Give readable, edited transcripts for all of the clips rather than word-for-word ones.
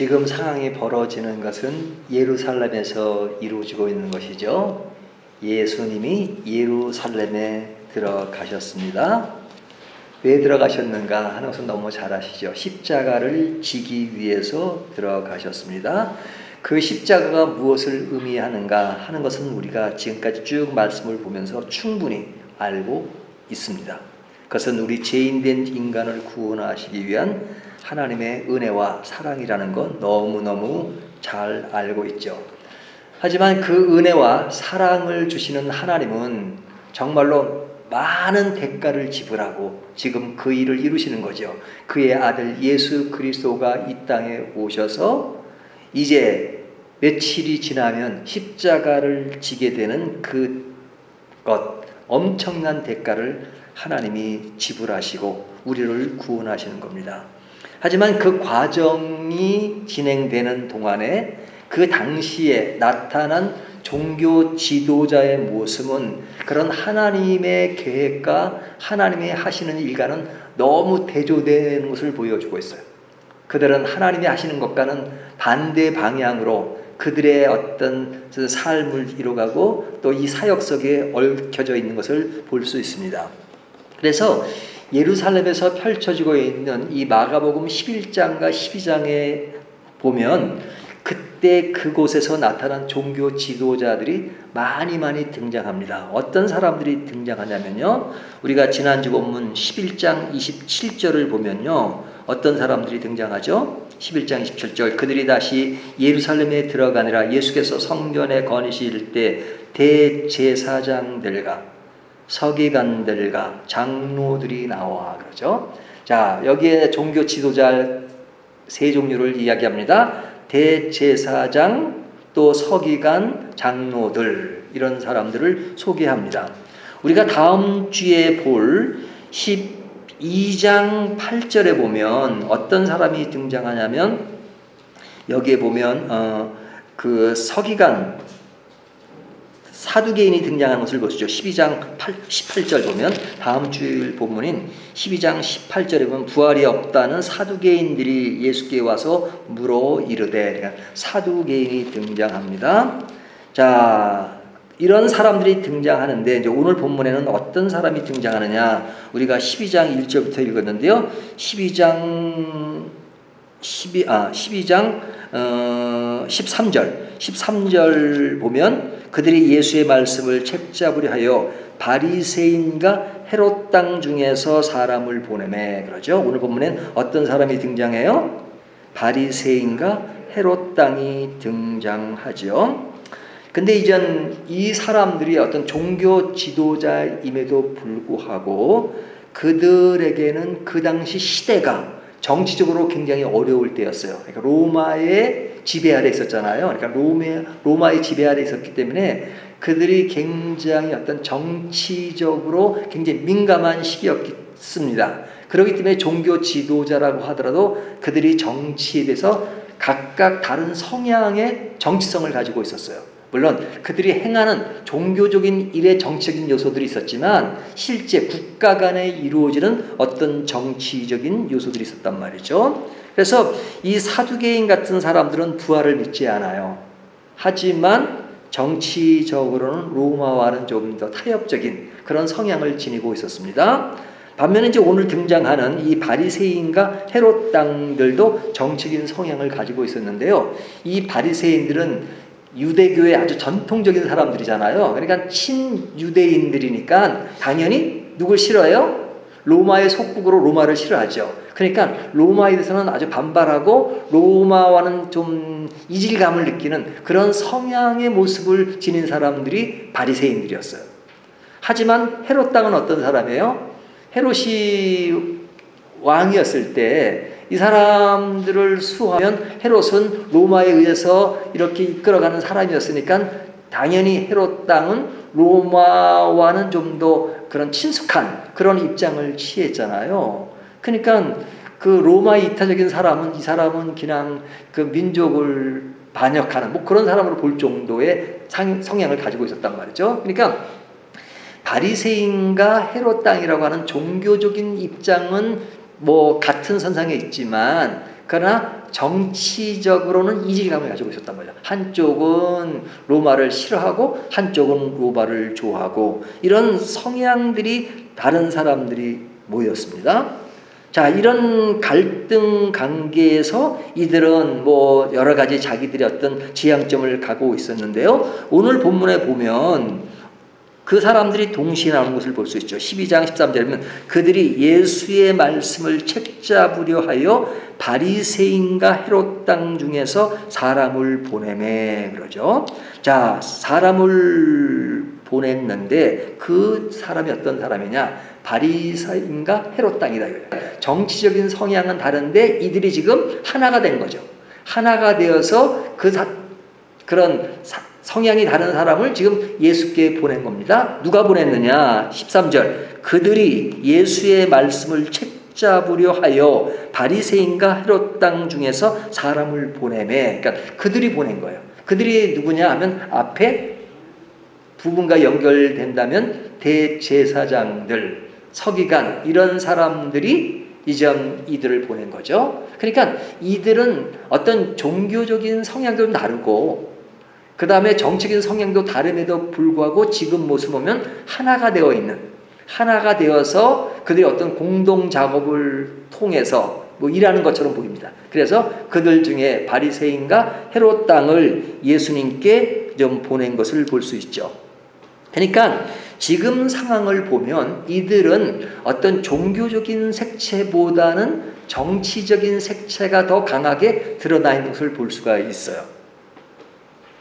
지금 상황이 벌어지는 것은 예루살렘에서 이루어지고 있는 것이죠. 예수님이 예루살렘에 들어가셨습니다. 왜 들어가셨는가 하는 것은 너무 잘 아시죠. 십자가를 지기 위해서 들어가셨습니다. 그 십자가가 무엇을 의미하는가 하는 것은 우리가 지금까지 쭉 말씀을 보면서 충분히 알고 있습니다. 그것은 우리 죄인된 인간을 구원하시기 위한 하나님의 은혜와 사랑이라는 건 너무너무 잘 알고 있죠. 하지만 그 은혜와 사랑을 주시는 하나님은 정말로 많은 대가를 지불하고 지금 그 일을 이루시는 거죠. 그의 아들 예수 그리스도가 이 땅에 오셔서 이제 며칠이 지나면 십자가를 지게 되는 그것, 엄청난 대가를 하나님이 지불하시고 우리를 구원하시는 겁니다. 하지만 그 과정이 진행되는 동안에 그 당시에 나타난 종교 지도자의 모습은 그런 하나님의 계획과 하나님이 하시는 일과는 너무 대조되는 것을 보여주고 있어요. 그들은 하나님이 하시는 것과는 반대 방향으로 그들의 어떤 삶을 이루어가고 또 이 사역 속에 얽혀져 있는 것을 볼 수 있습니다. 그래서 예루살렘에서 펼쳐지고 있는 이 마가복음 11장과 12장에 보면 그때 그곳에서 나타난 종교 지도자들이 많이 등장합니다. 어떤 사람들이 등장하냐면요, 우리가 지난주 본문 11장 27절을 보면요, 어떤 사람들이 등장하죠? 11장 27절, 그들이 다시 예루살렘에 들어가니라. 예수께서 성전에 거니실 때 대제사장들과 서기관들과 장로들이 나와 그러죠. 자, 여기에 종교 지도자 세 종류를 이야기합니다. 대제사장, 또 서기관, 장로들, 이런 사람들을 소개합니다. 우리가 다음 주에 볼 12장 8절에 보면 어떤 사람이 등장하냐면, 여기에 보면 그 서기관 사두개인이 등장하는 것을 보시죠. 12장 18절 보면, 다음 주일 본문인 12장 18절에 보면 부활이 없다는 사두개인들이 예수께 와서 물어 이르되, 사두개인이 등장합니다. 자, 이런 사람들이 등장하는데 이제 오늘 본문에는 어떤 사람이 등장하느냐, 우리가 12장 1절부터 읽었는데요. 12장 13절 보면 그들이 예수의 말씀을 책잡으려 하여 바리새인과 헤롯 땅 중에서 사람을 보내매 그러죠. 오늘 본문엔 어떤 사람이 등장해요? 바리새인과 헤롯 땅이 등장하죠. 근데 이젠 이 사람들이 어떤 종교 지도자임에도 불구하고 그들에게는 그 당시 시대가 정치적으로 굉장히 어려울 때였어요. 그러니까 로마의 지배 아래 있었잖아요. 그러니까 로마의 지배 아래 있었기 때문에 그들이 굉장히 어떤 정치적으로 굉장히 민감한 시기였습니다. 그렇기 때문에 종교 지도자라고 하더라도 그들이 정치에 대해서 각각 다른 성향의 정치성을 가지고 있었어요. 물론 그들이 행하는 종교적인 일의 정치적인 요소들이 있었지만 실제 국가 간에 이루어지는 어떤 정치적인 요소들이 있었단 말이죠. 그래서 이 사두개인 같은 사람들은 부활을 믿지 않아요. 하지만 정치적으로는 로마와는 좀 더 타협적인 그런 성향을 지니고 있었습니다. 반면에 이제 오늘 등장하는 이 바리새인과 헤롯 땅들도 정치적인 성향을 가지고 있었는데요. 이 바리새인들은 유대교의 아주 전통적인 사람들이잖아요. 그러니까 친유대인들이니까 당연히 누굴 싫어해요? 로마의 속국으로 로마를 싫어하죠. 그러니까 로마에 대해서는 아주 반발하고 로마와는 좀 이질감을 느끼는 그런 성향의 모습을 지닌 사람들이 바리새인들이었어요. 하지만 헤롯 땅은 어떤 사람이에요? 헤롯이 왕이었을 때 이 사람들을 수호하면 헤롯은 로마에 의해서 이렇게 이끌어가는 사람이었으니까 당연히 헤롯 땅은 로마와는 좀 더 그런 친숙한 그런 입장을 취했잖아요. 그러니까 그 로마의 이타적인 사람은 이 사람은 그냥 그 민족을 반역하는 뭐 그런 사람으로 볼 정도의 성향을 가지고 있었단 말이죠. 그러니까 바리새인과 헤롯 땅이라고 하는 종교적인 입장은 뭐 같은 선상에 있지만 그러나 정치적으로는 이질감을 가지고 있었단 말이죠. 한쪽은 로마를 싫어하고 한쪽은 로마를 좋아하고 이런 성향들이 다른 사람들이 모였습니다. 자, 이런 갈등 관계에서 이들은 뭐 여러 가지 자기들의 어떤 지향점을 갖고 있었는데요. 오늘 본문에 보면 그 사람들이 동시에 나오는 것을 볼 수 있죠. 12장 13절에 보면 그들이 예수의 말씀을 책잡으려 하여 바리새인과 헤롯 땅 중에서 사람을 보내매 그러죠. 자, 사람을 보냈는데 그 사람이 어떤 사람이냐? 바리새인과 헤롯 땅이다. 정치적인 성향은 다른데 이들이 지금 하나가 된 거죠. 하나가 되어서 그런 성향이 다른 사람을 지금 예수께 보낸 겁니다. 누가 보냈느냐? 13절. 그들이 예수의 말씀을 책잡으려 하여 바리새인과 헤롯 땅 중에서 사람을 보내매. 그러니까 그들이 보낸 거예요. 그들이 누구냐 하면 앞에 부분과 연결된다면 대제사장들, 서기관 이런 사람들이 이들을 보낸 거죠. 그러니까 이들은 어떤 종교적인 성향도 다르고 그 다음에 정치적인 성향도 다름에도 불구하고 지금 모습 보면 하나가 되어 있는, 하나가 되어서 그들이 어떤 공동 작업을 통해서 뭐 일하는 것처럼 보입니다. 그래서 그들 중에 바리새인과 헤롯 땅을 예수님께 좀 보낸 것을 볼 수 있죠. 그러니까 지금 상황을 보면 이들은 어떤 종교적인 색채보다는 정치적인 색채가 더 강하게 드러나 있는 것을 볼 수가 있어요.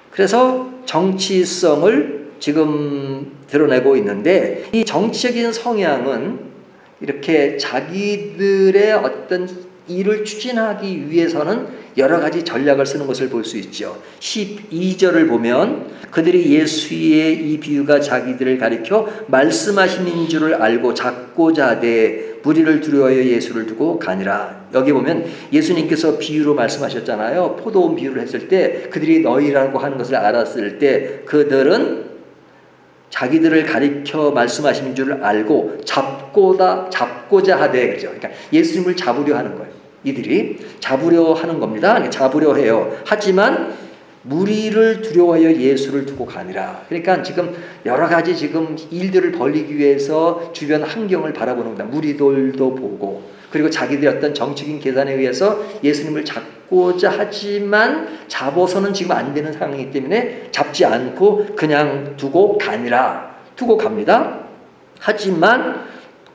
그래서 정치성을 지금 드러내고 있는데 이 정치적인 성향은 이렇게 자기들의 어떤 일을 추진하기 위해서는 여러 가지 전략을 쓰는 것을 볼 수 있죠. 12절을 보면 그들이 예수의 이 비유가 자기들을 가리켜 말씀하신 줄을 알고 잡고자 하되 무리를 두려워하여 예수를 두고 가니라. 여기 보면 예수님께서 비유로 말씀하셨잖아요. 포도원 비유를 했을 때 그들이 너희라고 하는 것을 알았을 때 그들은 자기들을 가리켜 말씀하신 줄을 알고 잡고자 하되 그죠. 그러니까 예수님을 잡으려 하는 거예요. 이들이 잡으려 하는 겁니다. 잡으려 해요. 하지만 무리를 두려워하여 예수를 두고 가니라. 그러니까 지금 여러 가지 지금 일들을 벌이기 위해서 주변 환경을 바라보는 겁니다. 무리들도 보고 그리고 자기들의 어떤 정치적인 계산에 의해서 예수님을 잡고자 하지만 잡아서는 지금 안 되는 상황이기 때문에 잡지 않고 그냥 두고 가니라. 두고 갑니다. 하지만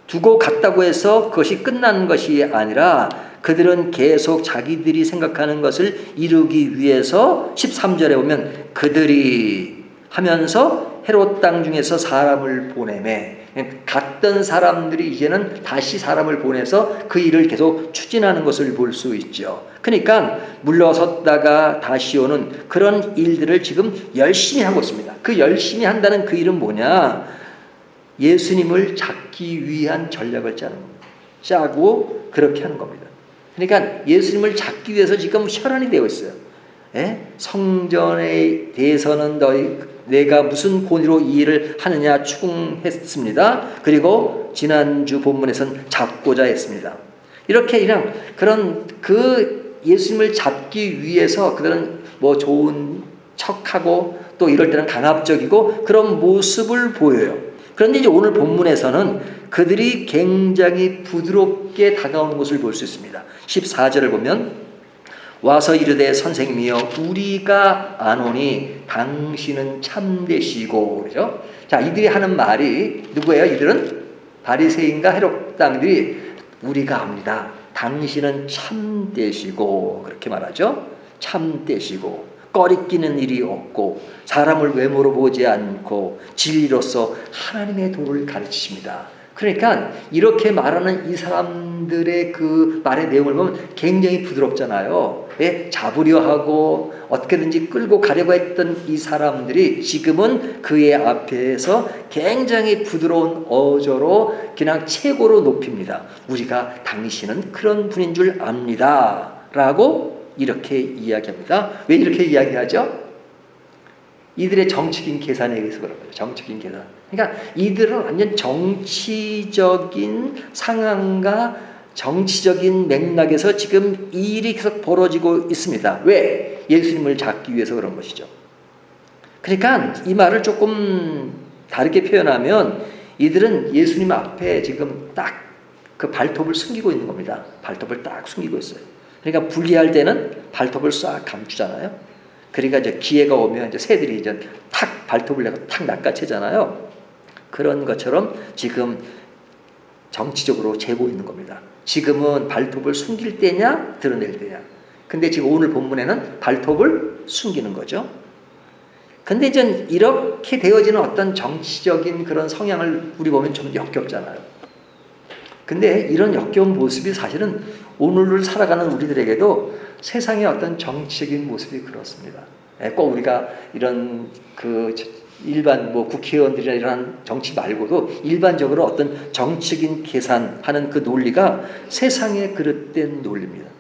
두고 갔다고 해서 그것이 끝난 것이 아니라 그들은 계속 자기들이 생각하는 것을 이루기 위해서 13절에 보면 그들이 하면서 헤롯 땅 중에서 사람을 보내매 갔던 사람들이 이제는 다시 사람을 보내서 그 일을 계속 추진하는 것을 볼 수 있죠. 그러니까 물러섰다가 다시 오는 그런 일들을 지금 열심히 하고 있습니다. 그 열심히 한다는 그 일은 뭐냐? 예수님을 잡기 위한 전략을 짜고 그렇게 하는 겁니다. 그러니까 예수님을 잡기 위해서 지금 혈안이 되어 있어요. 성전에 대해서는 내가 무슨 권위로 이 일을 하느냐 추궁했습니다. 그리고 지난주 본문에서는 잡고자 했습니다. 이렇게 그냥 그런 그 예수님을 잡기 위해서 그들은 뭐 좋은 척하고 또 이럴 때는 강압적이고 그런 모습을 보여요. 그런데 이제 오늘 본문에서는 그들이 굉장히 부드럽게 다가오는 것을 볼 수 있습니다. 14절을 보면 와서 이르되 선생님이여 우리가 아노니 당신은 참되시고 그렇죠? 자, 이들이 하는 말이 누구예요? 이들은 바리새인과 헤롯 땅들이 우리가 압니다. 당신은 참되시고 그렇게 말하죠. 참되시고 꺼리끼는 일이 없고 사람을 외모로 보지 않고 진리로서 하나님의 도를 가르치십니다. 그러니까 이렇게 말하는 이 사람들의 그 말의 내용을 보면 굉장히 부드럽잖아요. 잡으려 하고 어떻게든지 끌고 가려고 했던 이 사람들이 지금은 그의 앞에서 굉장히 부드러운 어조로 그냥 최고로 높입니다. 우리가 당신은 그런 분인 줄 압니다. 라고 이렇게 이야기합니다. 왜 이렇게 이야기하죠? 이들의 정치적인 계산에 의해서 그런 거죠. 정치적인 계산. 그러니까 이들은 완전 정치적인 상황과 정치적인 맥락에서 지금 이 일이 계속 벌어지고 있습니다. 왜? 예수님을 잡기 위해서 그런 것이죠. 그러니까 이 말을 조금 다르게 표현하면 이들은 예수님 앞에 지금 딱 그 발톱을 숨기고 있는 겁니다. 발톱을 딱 숨기고 있어요. 그러니까 분리할 때는 발톱을 싹 감추잖아요. 그러니까 이제 기회가 오면 이제 새들이 이제 탁 발톱을 내고 탁 낚아채잖아요. 그런 것처럼 지금 정치적으로 재고 있는 겁니다. 지금은 발톱을 숨길 때냐 드러낼 때냐. 근데 지금 오늘 본문에는 발톱을 숨기는 거죠. 근데 이제 이렇게 되어지는 어떤 정치적인 그런 성향을 우리 보면 좀 역겹잖아요. 근데 이런 역겨운 모습이 사실은 오늘을 살아가는 우리들에게도 세상의 어떤 정치적인 모습이 그렇습니다. 꼭 우리가 이런 그 일반 뭐 국회의원들이나 이런 정치 말고도 일반적으로 어떤 정치적인 계산하는 그 논리가 세상에 그릇된 논리입니다.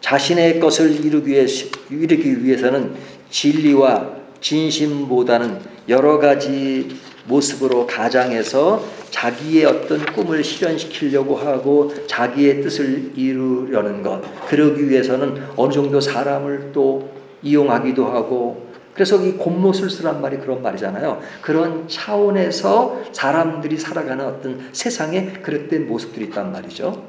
자신의 것을 이루기 위해서는 진리와 진심보다는 여러 가지 모습으로 가장해서 자기의 어떤 꿈을 실현시키려고 하고 자기의 뜻을 이루려는 것, 그러기 위해서는 어느 정도 사람을 또 이용하기도 하고, 그래서 이 곤모술수란 말이 그런 말이잖아요. 그런 차원에서 사람들이 살아가는 어떤 세상에 그릇된 모습들이 있단 말이죠.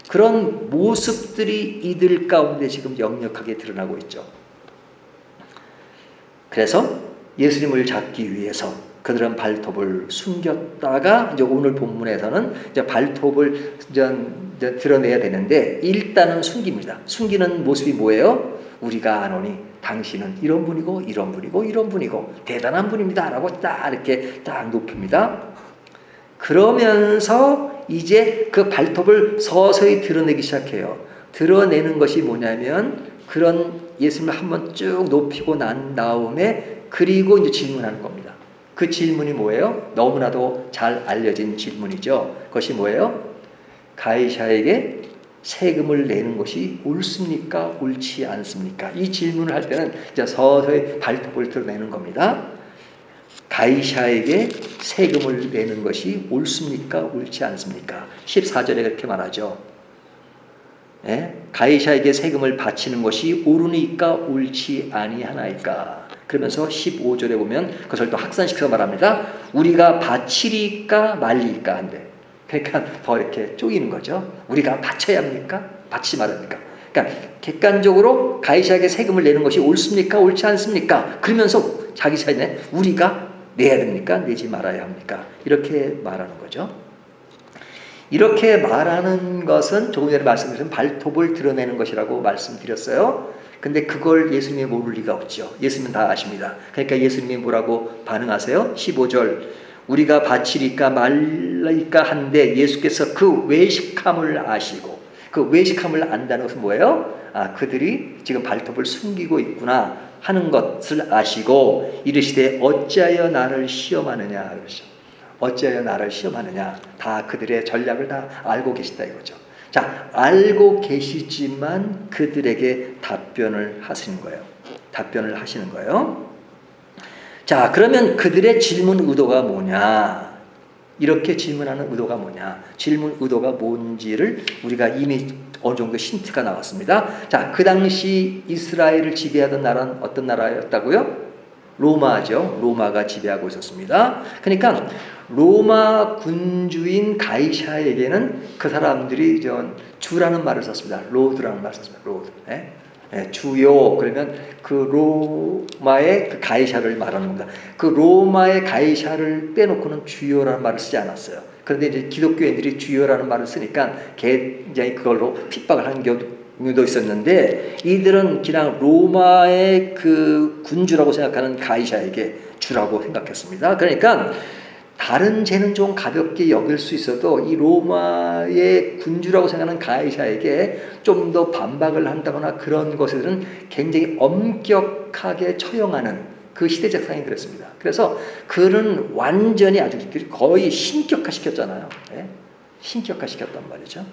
그런 모습들이 이들 가운데 지금 역력하게 드러나고 있죠. 그래서 예수님을 잡기 위해서 그들은 발톱을 숨겼다가 이제 오늘 본문에서는 이제 발톱을 이제 드러내야 되는데 일단은 숨깁니다. 숨기는 모습이 뭐예요? 우리가 아노니 당신은 이런 분이고 이런 분이고 이런 분이고 대단한 분입니다라고 딱 이렇게 딱 높입니다. 그러면서 이제 그 발톱을 서서히 드러내기 시작해요. 드러내는 것이 뭐냐면 그런 예수님을 한번 쭉 높이고 난 다음에 그리고 이제 질문하는 겁니다. 그 질문이 뭐예요? 너무나도 잘 알려진 질문이죠. 그것이 뭐예요? 가이사에게 세금을 내는 것이 옳습니까? 옳지 않습니까? 이 질문을 할 때는 이제 서서히 발톱을 드러내는 겁니다. 가이사에게 세금을 내는 것이 옳습니까? 옳지 않습니까? 14절에 그렇게 말하죠. 예? 가이사에게 세금을 바치는 것이 옳으니까 옳지 아니하나이까? 그러면서 15절에 보면 그것을 또 확산시켜서 말합니다. 우리가 바치리까 말리까 한데. 그러니까 더 이렇게 쪼이는 거죠. 우리가 바쳐야 합니까? 바치지 말합니까? 그러니까 객관적으로 가이사에게 세금을 내는 것이 옳습니까? 옳지 않습니까? 그러면서 자기 자신에 우리가 내야 됩니까? 내지 말아야 합니까? 이렇게 말하는 거죠. 이렇게 말하는 것은 조금 전에 말씀드린 발톱을 드러내는 것이라고 말씀드렸어요. 근데 그걸 예수님이 모를 리가 없죠. 예수님은 다 아십니다. 그러니까 예수님이 뭐라고 반응하세요? 15절 우리가 바치리까 말리까 한데 예수께서 그 외식함을 아시고, 그 외식함을 안다는 것은 뭐예요? 그들이 지금 발톱을 숨기고 있구나 하는 것을 아시고 이르시되 어찌하여 나를 시험하느냐 그러죠. 어찌하여 나를 시험하느냐. 다 그들의 전략을 다 알고 계시다 이거죠. 자, 알고 계시지만 그들에게 답변을 하시는 거예요. 자, 그러면 그들의 질문 의도가 뭐냐? 이렇게 질문하는 의도가 뭐냐? 질문 의도가 뭔지를 우리가 이미 어느 정도 힌트가 나왔습니다. 자, 그 당시 이스라엘을 지배하던 나라는 어떤 나라였다고요? 로마죠. 로마가 지배하고 있었습니다. 그러니까 로마 군주인 가이사에게는 그 사람들이 주라는 말을 썼습니다. 로드라는 말을 썼습니다. 로드. 주요. 그러면 그 로마의 그 가이사를 말하는 겁니다. 그 로마의 가이사를 빼놓고는 주요라는 말을 쓰지 않았어요. 그런데 이제 기독교인들이 주요라는 말을 쓰니까 굉장히 그걸로 핍박을 하는 경우도 있었는데 이들은 그냥 로마의 그 군주라고 생각하는 가이사에게 주라고 생각했습니다. 그러니까 다른 죄는 좀 가볍게 여길 수 있어도 이 로마의 군주라고 생각하는 가이사에게 좀 더 반박을 한다거나 그런 것들은 굉장히 엄격하게 처형하는 그 시대적 상황이 그랬습니다. 그래서 그는 완전히 아주 거의 신격화시켰잖아요. 네? 신격화시켰단 말이죠.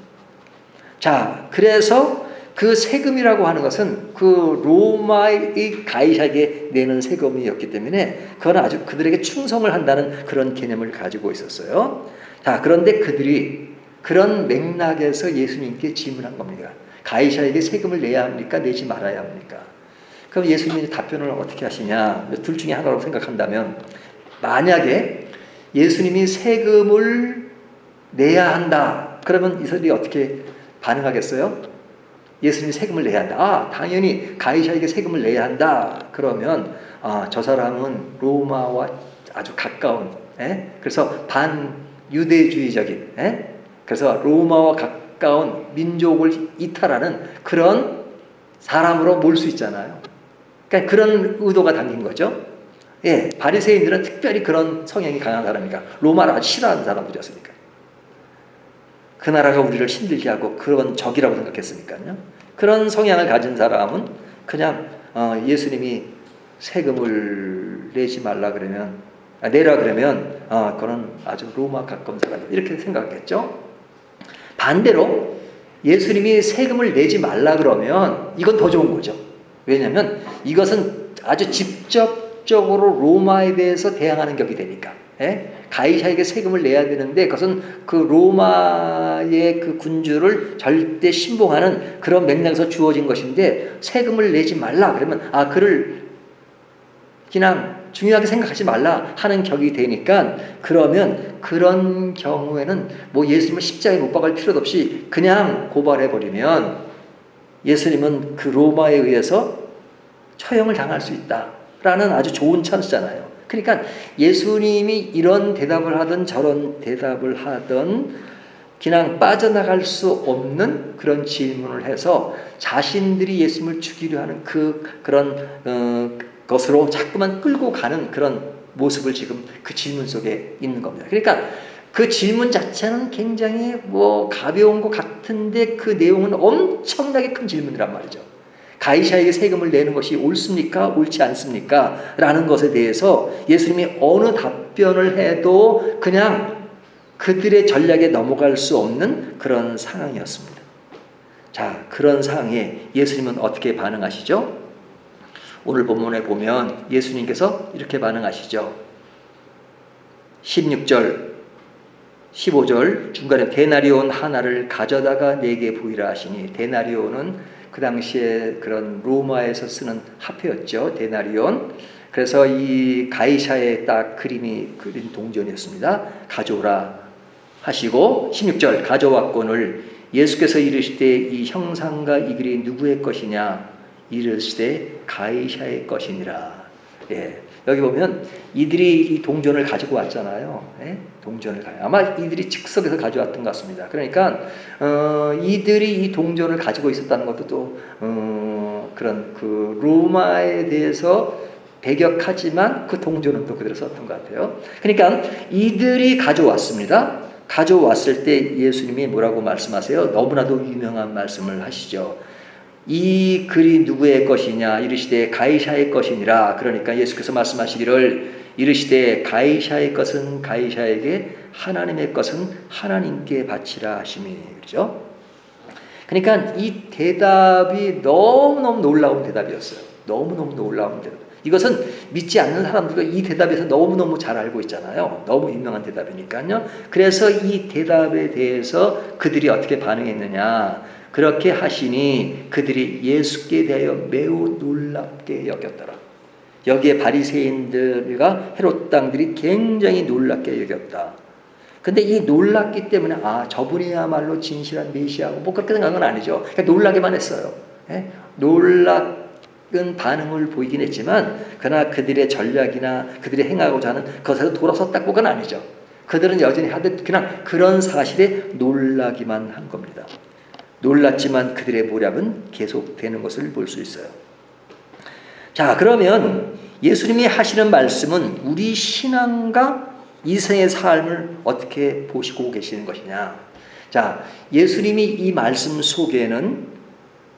자, 그래서 그 세금이라고 하는 것은 그 로마의 가이사에게 내는 세금이었기 때문에 그건 아주 그들에게 충성을 한다는 그런 개념을 가지고 있었어요. 자, 그런데 그들이 그런 맥락에서 예수님께 질문한 겁니다. 가이사에게 세금을 내야 합니까? 내지 말아야 합니까? 그럼 예수님이 답변을 어떻게 하시냐? 둘 중에 하나로 생각한다면, 만약에 예수님이 세금을 내야 한다, 그러면 이들이 어떻게 반응하겠어요? 예수님이 세금을 내야 한다. 당연히 가이사에게 세금을 내야 한다. 그러면 저 사람은 로마와 아주 가까운, 그래서 반유대주의적인, 그래서 로마와 가까운 민족을 이탈하는 그런 사람으로 몰 수 있잖아요. 그러니까 그런 의도가 담긴 거죠. 바리새인들은 특별히 그런 성향이 강한 사람이니까, 로마를 아주 싫어하는 사람들이었으니까. 그 나라가 우리를 힘들게 하고 그런 적이라고 생각했으니까요. 그런 성향을 가진 사람은 그냥 예수님이 세금을 내지 말라 그러면, 내라 그러면 그건 아주 로마 가까운 사람, 이렇게 생각했겠죠. 반대로 예수님이 세금을 내지 말라 그러면 이건 더 좋은 거죠. 왜냐하면 이것은 아주 직접적으로 로마에 대해서 대항하는 격이 되니까. 가이사에게 세금을 내야 되는데 그것은 그 로마의 그 군주를 절대 신봉하는 그런 맥락에서 주어진 것인데, 세금을 내지 말라 그러면 그를 그냥 중요하게 생각하지 말라 하는 격이 되니까, 그러면 그런 경우에는 뭐 예수님을 십자가에 못 박을 필요도 없이 그냥 고발해 버리면 예수님은 그 로마에 의해서 처형을 당할 수 있다라는 아주 좋은 찬스잖아요. 그러니까 예수님이 이런 대답을 하든 저런 대답을 하든 그냥 빠져나갈 수 없는 그런 질문을 해서 자신들이 예수님을 죽이려 하는 그런 것으로 자꾸만 끌고 가는 그런 모습을 지금 그 질문 속에 있는 겁니다. 그러니까 그 질문 자체는 굉장히 뭐 가벼운 것 같은데 그 내용은 엄청나게 큰 질문이란 말이죠. 가이사에게 세금을 내는 것이 옳습니까? 옳지 않습니까? 라는 것에 대해서 예수님이 어느 답변을 해도 그냥 그들의 전략에 넘어갈 수 없는 그런 상황이었습니다. 자, 그런 상황에 예수님은 어떻게 반응하시죠? 오늘 본문에 보면 예수님께서 이렇게 반응하시죠. 16절, 15절 중간에 데나리온 하나를 가져다가 내게 보이라 하시니, 데나리온은 그 당시에 그런 로마에서 쓰는 화폐였죠. 데나리온. 그래서 이 가이사의 딱 그림이 그린 동전이었습니다. 가져오라 하시고, 16절 가져왔거늘 예수께서 이르시되 이 형상과 이 글이 누구의 것이냐? 이르시되 가이사의 것이니라. 여기 보면 이들이 이 동전을 가지고 왔잖아요. 동전을 아마 이들이 즉석에서 가져왔던 것 같습니다. 그러니까 이들이 이 동전을 가지고 있었다는 것도 또 그런 그 로마에 대해서 배격하지만 그 동전은 또 그대로 썼던 것 같아요. 그러니까 이들이 가져왔습니다. 가져왔을 때 예수님이 뭐라고 말씀하세요? 너무나도 유명한 말씀을 하시죠. 이 글이 누구의 것이냐? 이르시되 가이사의 것이니라. 그러니까 예수께서 말씀하시기를, 이르시되 가이사의 것은 가이사에게, 하나님의 것은 하나님께 바치라 하시니. 그렇죠? 그러니까 이 대답이 너무너무 놀라운 대답이었어요. 너무너무 놀라운 대답. 이것은 믿지 않는 사람들도 이 대답에서 너무너무 잘 알고 있잖아요. 너무 유명한 대답이니까요. 그래서 이 대답에 대해서 그들이 어떻게 반응했느냐? 그렇게 하시니 그들이 예수께 대하여 매우 놀랍게 여겼더라. 여기에 바리새인들과 헤롯 당들이 굉장히 놀랍게 여겼다. 근데 이 놀랍기 때문에 저분이야말로 진실한 메시아고 뭐 그렇게 생각은 아니죠. 그러니까 놀라게만 했어요. 놀라운 반응을 보이긴 했지만, 그러나 그들의 전략이나 그들이 행하고자 하는 것에서 돌아섰다고 그건 아니죠. 그들은 여전히 하듯 그냥 그런 사실에 놀라기만 한 겁니다. 놀랐지만 그들의 모략은 계속되는 것을 볼 수 있어요. 자, 그러면 예수님이 하시는 말씀은 우리 신앙과 이생의 삶을 어떻게 보시고 계시는 것이냐. 자, 예수님이 이 말씀 속에는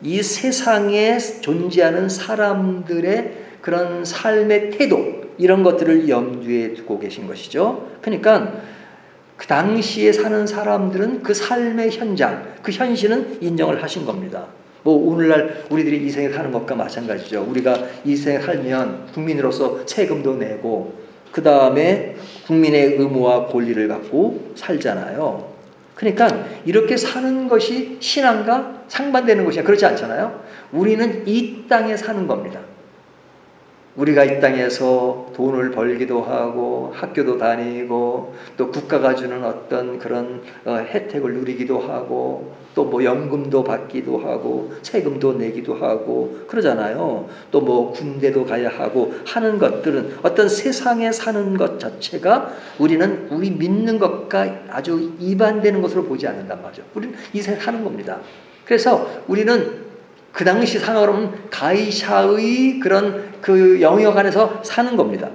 이 세상에 존재하는 사람들의 그런 삶의 태도, 이런 것들을 염두에 두고 계신 것이죠. 그러니까 그 당시에 사는 사람들은 그 삶의 현장, 그 현실은 인정을 하신 겁니다. 뭐 오늘날 우리들이 이 생에 사는 것과 마찬가지죠. 우리가 이 생에 살면 국민으로서 세금도 내고 그 다음에 국민의 의무와 권리를 갖고 살잖아요. 그러니까 이렇게 사는 것이 신앙과 상반되는 것이야. 그렇지 않잖아요. 우리는 이 땅에 사는 겁니다. 우리가 이 땅에서 돈을 벌기도 하고 학교도 다니고 또 국가가 주는 어떤 그런 혜택을 누리기도 하고 또 뭐 연금도 받기도 하고 세금도 내기도 하고 그러잖아요. 또 뭐 군대도 가야 하고 하는 것들은 어떤 세상에 사는 것 자체가 우리는 우리 믿는 것과 아주 이반되는 것으로 보지 않는단 말이죠. 우리는 이 세상에 사는 겁니다. 그래서 우리는 그 당시 상황으로는 가이샤의 그런 그 영역 안에서 사는 겁니다.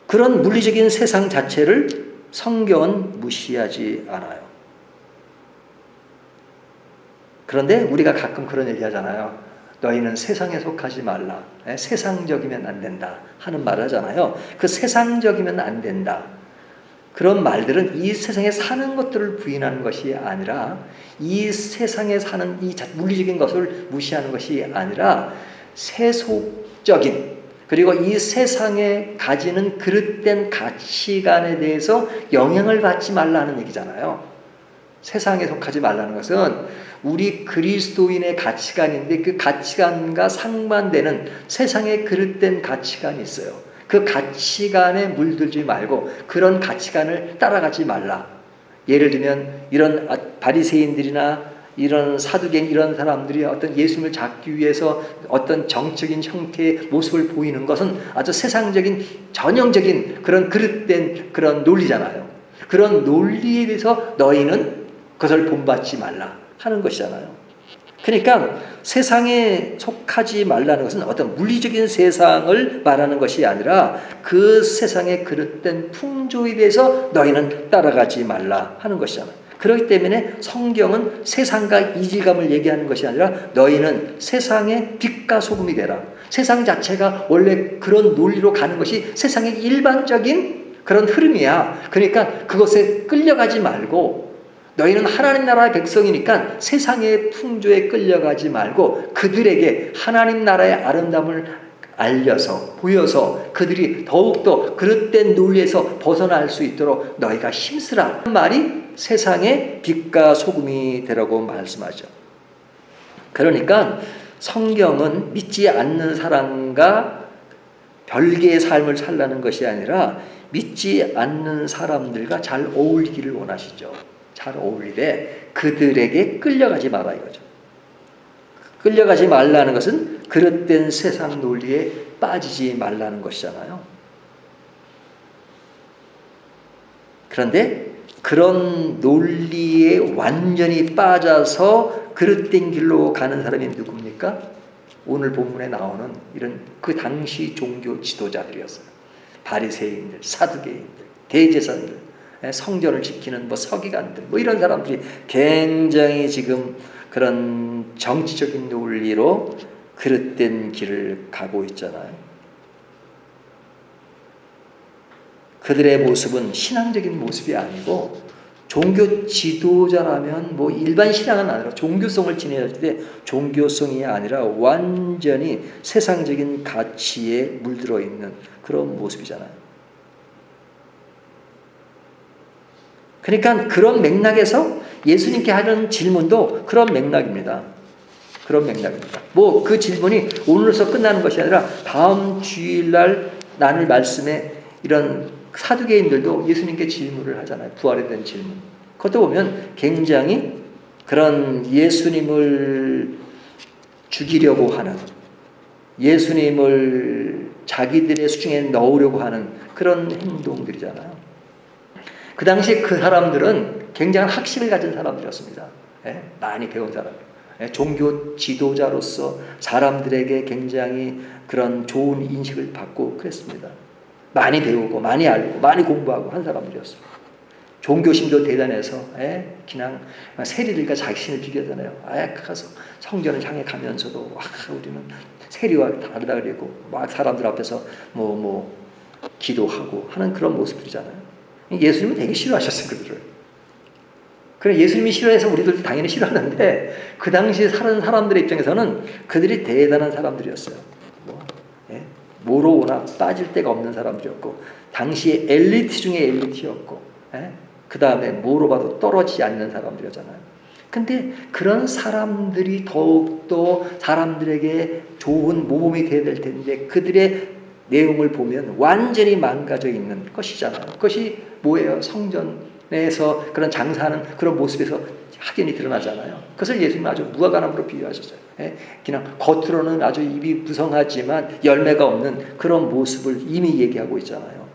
그런 물리적인 세상 자체를 성경은 무시하지 않아요. 그런데 우리가 가끔 그런 얘기 하잖아요. 너희는 세상에 속하지 말라. 세상적이면 안 된다 하는 말을 하잖아요. 그 세상적이면 안 된다. 그런 말들은 이 세상에 사는 것들을 부인하는 것이 아니라 이 세상에 사는 이 물리적인 것을 무시하는 것이 아니라 세속적인 그리고 이 세상에 가지는 그릇된 가치관에 대해서 영향을 받지 말라는 얘기잖아요. 세상에 속하지 말라는 것은 우리 그리스도인의 가치관인데 그 가치관과 상반되는 세상에 그릇된 가치관이 있어요. 그 가치관에 물들지 말고 그런 가치관을 따라가지 말라. 예를 들면 이런 바리새인들이나 이런 사두개인 이런 사람들이 어떤 예수님을 잡기 위해서 어떤 정적인 형태의 모습을 보이는 것은 아주 세상적인 전형적인 그런 그릇된 그런 논리잖아요. 그런 논리에 대해서 너희는 그것을 본받지 말라 하는 것이잖아요. 그러니까 세상에 속하지 말라는 것은 어떤 물리적인 세상을 말하는 것이 아니라 그 세상에 그릇된 풍조에 대해서 너희는 따라가지 말라 하는 것이잖아요. 그렇기 때문에 성경은 세상과 이질감을 얘기하는 것이 아니라 너희는 세상의 빛과 소금이 되라. 세상 자체가 원래 그런 논리로 가는 것이 세상의 일반적인 그런 흐름이야. 그러니까 그것에 끌려가지 말고 너희는 하나님 나라의 백성이니까 세상의 풍조에 끌려가지 말고 그들에게 하나님 나라의 아름다움을 알려서 보여서 그들이 더욱더 그릇된 논리에서 벗어날 수 있도록 너희가 힘쓰라. 그 말이 세상의 빛과 소금이 되라고 말씀하죠. 그러니까 성경은 믿지 않는 사람과 별개의 삶을 살라는 것이 아니라 믿지 않는 사람들과 잘 어울리기를 원하시죠. 잘 어울리되 그들에게 끌려가지 마라 이거죠. 끌려가지 말라는 것은 그릇된 세상 논리에 빠지지 말라는 것이잖아요. 그런데 그런 논리에 완전히 빠져서 그릇된 길로 가는 사람이 누굽니까? 오늘 본문에 나오는 이런 그 당시 종교 지도자들이었어요. 바리새인들, 사두개인들, 대제사장들, 성전을 지키는 뭐 서기관들, 뭐 이런 사람들이 굉장히 지금 그런 정치적인 논리로 그릇된 길을 가고 있잖아요. 그들의 모습은 신앙적인 모습이 아니고 종교 지도자라면 뭐 일반 신앙은 아니라 종교성을 지내야 때 종교성이 아니라 완전히 세상적인 가치에 물들어 있는 그런 모습이잖아요. 그러니까 그런 맥락에서 예수님께 하는 질문도 그런 맥락입니다. 그런 맥락입니다. 뭐 그 질문이 오늘로서 끝나는 것이 아니라 다음 주일날 나눌 말씀에 이런 사두개인들도 예수님께 질문을 하잖아요. 부활에 대한 질문. 그것도 보면 굉장히 그런 예수님을 죽이려고 하는, 예수님을 자기들의 수중에 넣으려고 하는 그런 행동들이잖아요. 그 당시에 그 사람들은 굉장한 학식을 가진 사람들이었습니다. 많이 배운 사람. 종교 지도자로서 사람들에게 굉장히 그런 좋은 인식을 받고 그랬습니다. 많이 배우고 많이 알고 많이 공부하고 한 사람들이었어요. 종교심도 대단해서 그냥 세리들과 자신을 비교하잖아요. 가서 성전을 향해 가면서도 와 우리는 세리와 다르다 그러고 막 사람들 앞에서 뭐 기도하고 하는 그런 모습들이잖아요. 예수님은 되게 싫어하셨어요, 그들을. 그래 예수님이 싫어해서 우리들도 당연히 싫어하는데 그 당시에 사는 사람들의 입장에서는 그들이 대단한 사람들이었어요. 뭐로 오나 빠질 데가 없는 사람들이었고 당시에 엘리트 중에 엘리트였고 그 다음에 뭐로 봐도 떨어지지 않는 사람들이잖아요. 근데 그런 사람들이 더욱더 사람들에게 좋은 모범이 되어야 될 텐데 그들의 내용을 보면 완전히 망가져 있는 것이잖아요. 그것이 뭐예요? 성전에서 그런 장사하는 그런 모습에서 확연히 드러나잖아요. 그것을 예수님은 아주 무화과나무로 비유하셨어요. 그냥 겉으로는 아주 입이 무성하지만 열매가 없는 그런 모습을 이미 얘기하고 있잖아요.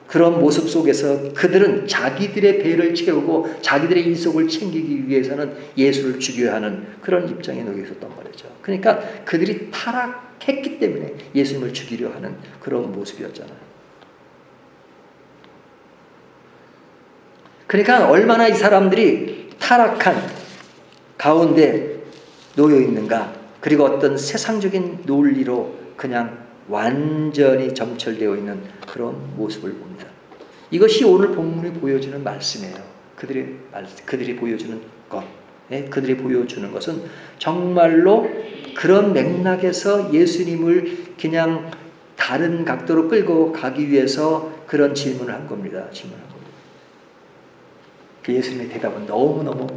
그런 모습 속에서 그들은 자기들의 배를 채우고 자기들의 인속을 챙기기 위해서는 예수를 죽여야 하는 그런 입장에 놓여 있었단 말이죠. 그러니까 그들이 타락했기 때문에 예수님을 죽이려 하는 그런 모습이었잖아요. 그러니까 얼마나 이 사람들이 타락한 가운데 놓여 있는가, 그리고 어떤 세상적인 논리로 그냥 완전히 점철되어 있는 그런 모습을 봅니다. 이것이 오늘 본문이 보여주는 말씀이에요. 그들이 보여주는 것, 그들이 보여주는 것은 정말로 그런 맥락에서 예수님을 그냥 다른 각도로 끌고 가기 위해서 그런 질문을 한 겁니다. 그 예수님의 대답은 너무너무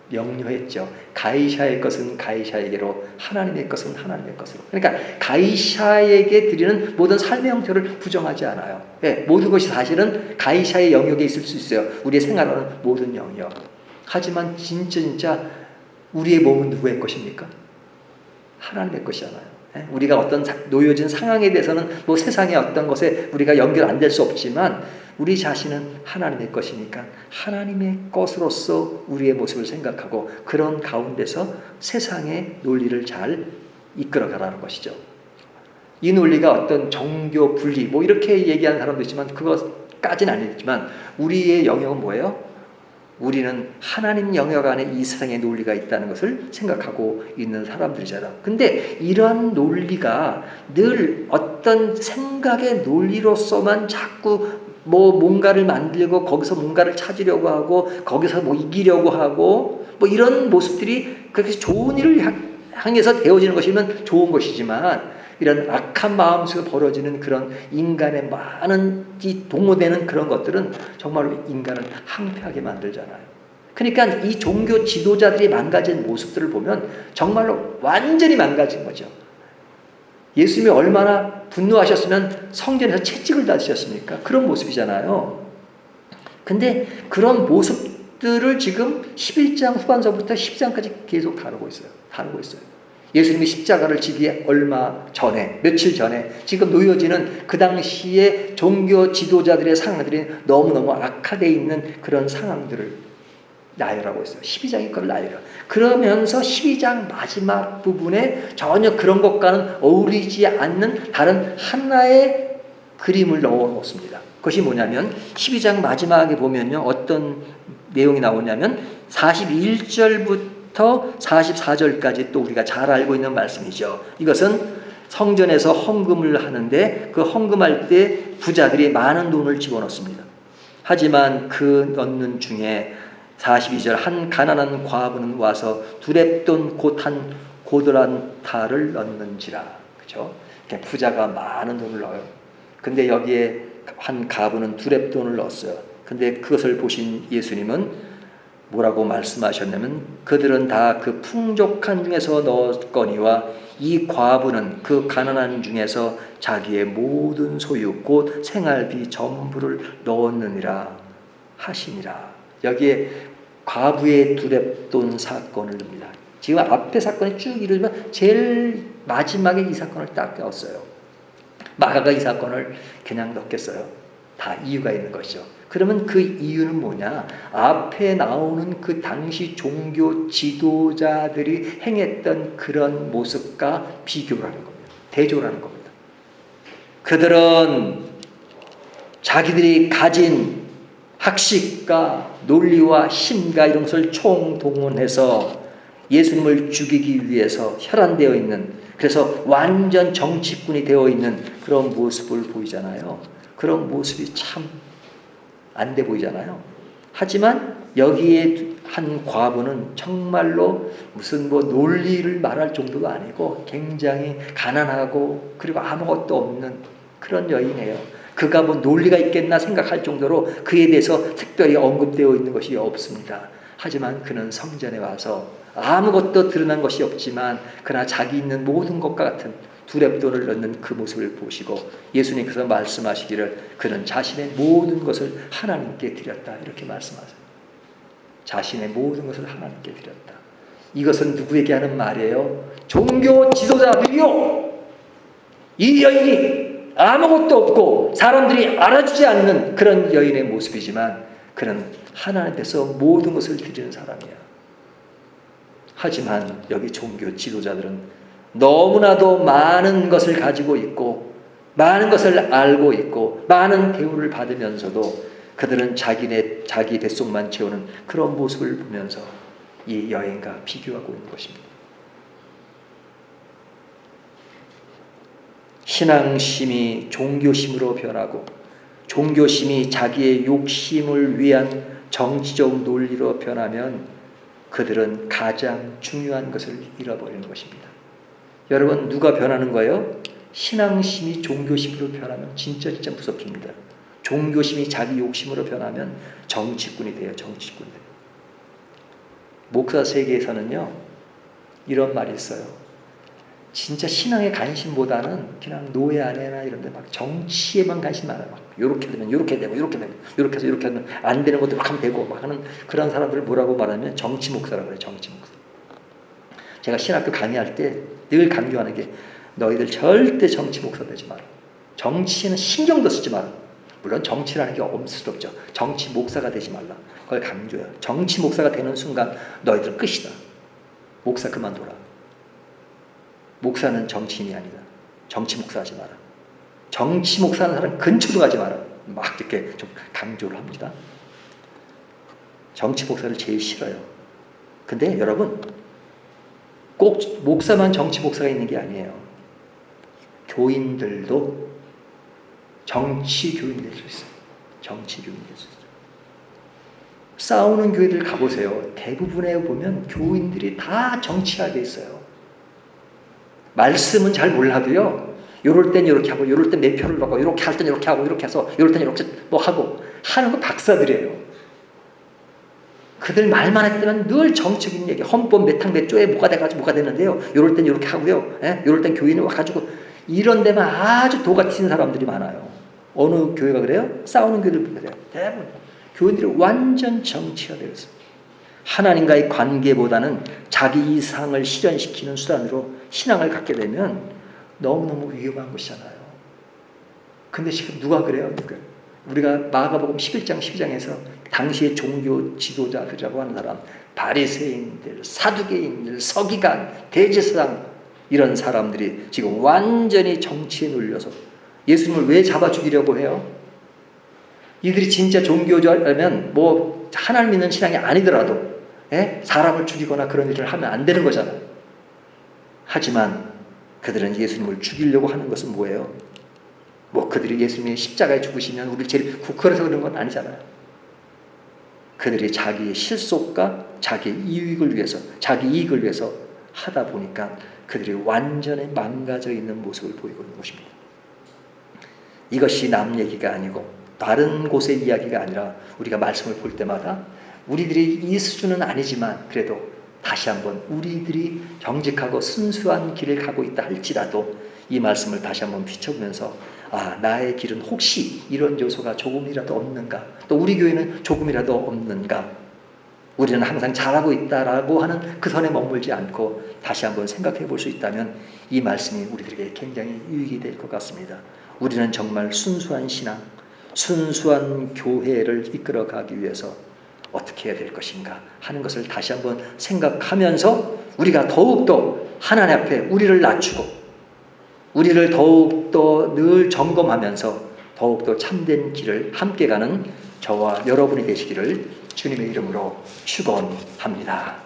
명료했죠. 가이사의 것은 가이사에게로, 하나님의 것은 하나님의 것으로. 그러니까 가이사에게 드리는 모든 삶의 형태를 부정하지 않아요. 모든 것이 사실은 가이사의 영역에 있을 수 있어요. 우리의 생활하는 모든 영역. 하지만 진짜 우리의 몸은 누구의 것입니까? 하나님의 것이잖아요. 우리가 어떤 놓여진 상황에 대해서는 뭐 세상의 어떤 것에 우리가 연결 안 될 수 없지만 우리 자신은 하나님의 것이니까 하나님의 것으로서 우리의 모습을 생각하고 그런 가운데서 세상의 논리를 잘 이끌어가라는 것이죠. 이 논리가 어떤 정교 분리 뭐 이렇게 얘기하는 사람도 있지만 그것까지는 아니지만 우리의 영역은 뭐예요? 우리는 하나님 영역 안에 이 세상의 논리가 있다는 것을 생각하고 있는 사람들이잖아. 근데 이러한 논리가 늘 어떤 생각의 논리로서만 자꾸 뭐 뭔가를 만들고 거기서 뭔가를 찾으려고 하고 거기서 뭐 이기려고 하고 뭐 이런 모습들이 그렇게 좋은 일을 향해서 되어지는 것이면 좋은 것이지만 이런 악한 마음 속에 벌어지는 그런 인간의 많은 이 동호되는 그런 것들은 정말로 인간을 항폐하게 만들잖아요. 그러니까 이 종교 지도자들이 망가진 모습들을 보면 정말로 완전히 망가진 거죠. 예수님이 얼마나 분노하셨으면 성전에서 채찍을 다지셨습니까? 그런 모습이잖아요. 근데 그런 모습들을 지금 11장 후반서부터 10장까지 계속 다루고 있어요. 예수님이 십자가를 지기 얼마 전에, 며칠 전에 지금 놓여지는 그 당시에 종교 지도자들의 상황들이 너무너무 악화되어 있는 그런 상황들을 나열하고 있어요. 12장이 그걸 나열해요. 그러면서 12장 마지막 부분에 전혀 그런 것과는 어울리지 않는 다른 하나의 그림을 넣어 놓습니다. 그것이 뭐냐면 12장 마지막에 보면요. 어떤 내용이 나오냐면 41절부터 44절까지 또 우리가 잘 알고 있는 말씀이죠. 이것은 성전에서 헌금을 하는데 그 헌금할 때 부자들이 많은 돈을 집어넣습니다. 하지만 그 넣는 중에 42절 한 가난한 과부는 와서 두렙돈 곧 한 고드란타를 넣는지라. 그죠? 부자가 많은 돈을 넣어요. 근데 여기에 한 과부는 두렙돈을 넣었어요. 근데 그것을 보신 예수님은 뭐라고 말씀하셨냐면 그들은 다 그 풍족한 중에서 넣었거니와 이 과부는 그 가난한 중에서 자기의 모든 소유 곧 생활비 전부를 넣었느니라 하시니라. 여기에 과부의 두렙돈 사건을 넣습니다. 지금 앞에 사건이 쭉 이루어지면 제일 마지막에 이 사건을 딱 넣었어요. 마가가 이 사건을 그냥 넣겠어요? 다 이유가 있는 것이죠. 그러면 그 이유는 뭐냐? 앞에 나오는 그 당시 종교 지도자들이 행했던 그런 모습과 비교를 하는 겁니다. 대조를 하는 겁니다. 그들은 자기들이 가진 학식과 논리와 힘과 이런 것을 총동원해서 예수님을 죽이기 위해서 혈안되어 있는, 그래서 완전 정치꾼이 되어 있는 그런 모습을 보이잖아요. 그런 모습이 참 안 돼 보이잖아요. 하지만 여기에 한 과부는 정말로 무슨 뭐 논리를 말할 정도가 아니고 굉장히 가난하고 그리고 아무것도 없는 그런 여인이에요. 그가 뭐 논리가 있겠나 생각할 정도로 그에 대해서 특별히 언급되어 있는 것이 없습니다. 하지만 그는 성전에 와서 아무것도 드러난 것이 없지만 그러나 자기 있는 모든 것과 같은 두렙돈을 넣는 그 모습을 보시고 예수님께서 말씀하시기를 그는 자신의 모든 것을 하나님께 드렸다 이렇게 말씀하세요. 자신의 모든 것을 하나님께 드렸다. 이것은 누구에게 하는 말이에요? 종교 지도자들이요. 이 여인이 아무것도 없고 사람들이 알아주지 않는 그런 여인의 모습이지만 그는 하나님 앞에서 모든 것을 드리는 사람이야. 하지만 여기 종교 지도자들은 너무나도 많은 것을 가지고 있고 많은 것을 알고 있고 많은 대우를 받으면서도 그들은 자기 뱃속만 채우는 그런 모습을 보면서 이 여인과 비교하고 있는 것입니다. 신앙심이 종교심으로 변하고 종교심이 자기의 욕심을 위한 정치적 논리로 변하면 그들은 가장 중요한 것을 잃어버리는 것입니다. 여러분, 누가 변하는 거예요? 신앙심이 종교심으로 변하면 진짜 무섭습니다. 종교심이 자기 욕심으로 변하면 정치꾼이 돼요. 정치꾼. 목사 세계에서는요 이런 말이 있어요. 진짜 신앙에 관심보다는 그냥 노예 아내나 이런 데 막 정치에만 관심 많아요. 막 요렇게 되면 요렇게 되고 요렇게 되고 요렇게 해서 요렇게 하면 안 되는 것도 막 하면 되고 막 하는 그런 사람들을 뭐라고 말하면 정치 목사라고 그래요. 정치 목사. 제가 신학교 강의할 때 늘 강조하는 게 너희들 절대 정치 목사 되지 마라. 정치에는 신경도 쓰지 마라. 물론 정치라는 게 엄스럽죠. 정치 목사가 되지 말라. 그걸 강조해요. 정치 목사가 되는 순간 너희들 끝이다. 목사 그만둬라. 목사는 정치인이 아니다. 정치 목사 하지 마라. 정치 목사하는 사람 근처도 가지 마라. 막 이렇게 좀 강조를 합니다. 정치 목사를 제일 싫어요. 근데 여러분 꼭 목사만 정치 목사가 있는 게 아니에요. 교인들도 정치 교인이 될 수 있어요. 정치 교인이 될 수 있어요. 싸우는 교회들 가보세요. 대부분에 보면 교인들이 다 정치하게 있어요. 말씀은 잘 몰라도요. 요럴 땐 이렇게 하고 요럴 땐 몇 표를 받고 이렇게 할 땐 이렇게 하고 이렇게 해서 요럴 땐 이렇게 뭐 하고 하는 거 박사들이에요. 그들 말만 했다면 늘 정치적인 얘기, 헌법 몇 항 몇 조에 뭐가 돼가지고 뭐가 되는데요. 요럴 땐 이렇게 하고요. 요럴 땐 교인이 와가지고 이런 데만 아주 도가 튀는 사람들이 많아요. 어느 교회가 그래요? 싸우는 교회들 그래요. 대부분 교인들이 완전 정치화되어 있어요. 하나님과의 관계보다는 자기 이상을 실현시키는 수단으로 신앙을 갖게 되면 너무너무 위험한 것이잖아요. 근데 지금 누가 그래요? 우리가 마가복음 11장 12장에서 당시의 종교 지도자들이라고 하는 사람, 바리새인들, 사두개인들, 서기관, 대제사장 이런 사람들이 지금 완전히 정치에 눌려서 예수님을 왜 잡아 죽이려고 해요? 이들이 진짜 종교자라면 뭐 하나님 믿는 신앙이 아니더라도 사람을 죽이거나 그런 일을 하면 안 되는 거잖아요. 하지만 그들은 예수님을 죽이려고 하는 것은 뭐예요? 뭐 그들이 예수님이 십자가에 죽으시면 우리를 제일 국헌해서 그런 건 아니잖아요. 그들이 자기의 실속과 자기의 이익을 위해서 자기 이익을 위해서 하다 보니까 그들이 완전히 망가져 있는 모습을 보이고 있는 것입니다. 이것이 남 얘기가 아니고 다른 곳의 이야기가 아니라 우리가 말씀을 볼 때마다 우리들이 이 수준은 아니지만 그래도 다시 한번 우리들이 정직하고 순수한 길을 가고 있다 할지라도 이 말씀을 다시 한번 비춰보면서 나의 길은 혹시 이런 요소가 조금이라도 없는가, 또 우리 교회는 조금이라도 없는가, 우리는 항상 잘하고 있다라고 하는 그 선에 머물지 않고 다시 한번 생각해 볼 수 있다면 이 말씀이 우리들에게 굉장히 유익이 될 것 같습니다. 우리는 정말 순수한 신앙, 순수한 교회를 이끌어가기 위해서 어떻게 해야 될 것인가 하는 것을 다시 한번 생각하면서 우리가 더욱더 하나님 앞에 우리를 낮추고 우리를 더욱더 늘 점검하면서 더욱더 참된 길을 함께 가는 저와 여러분이 되시기를 주님의 이름으로 축원합니다.